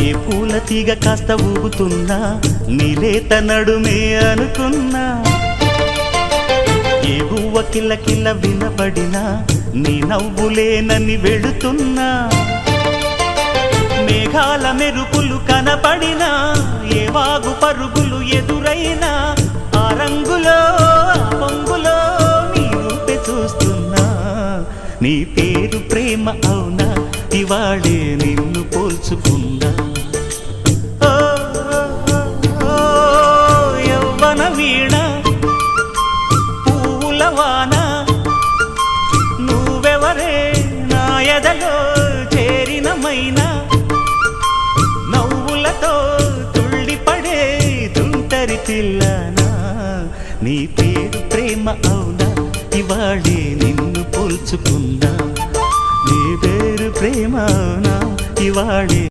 ఏ పూల తీగ కాస్త ఊగుతున్నా నీలేత నడుమే అనుకున్నా ఏ గువ్వ కిల్ల కిల్ల వినబడినా నీ నవ్వులేనని వెళుతున్నా మేఘాల మెరుపులు కనపడినా ఏ వాగు పరుగులు ఎదురైనా ఆ రంగులో ఆ పొంగులో నీ రూపే చూస్తున్నా నీ పేరు ప్రేమ అవునా ఇవాళే నిన్ను పోల్చుకున్నా యవ్వన వీణ పూల వాన నువ్వెవరే నా ఎదలో చేరిన మైనా నవ్వులతో తుళ్ళిపడే తుంటరి పిల్లనా నీ పేరు ప్రేమ అవునా ఇవాళే నిన్ను పోల్చుకున్నా నీ పేరు ప్రేమ అవునా ఇవాళే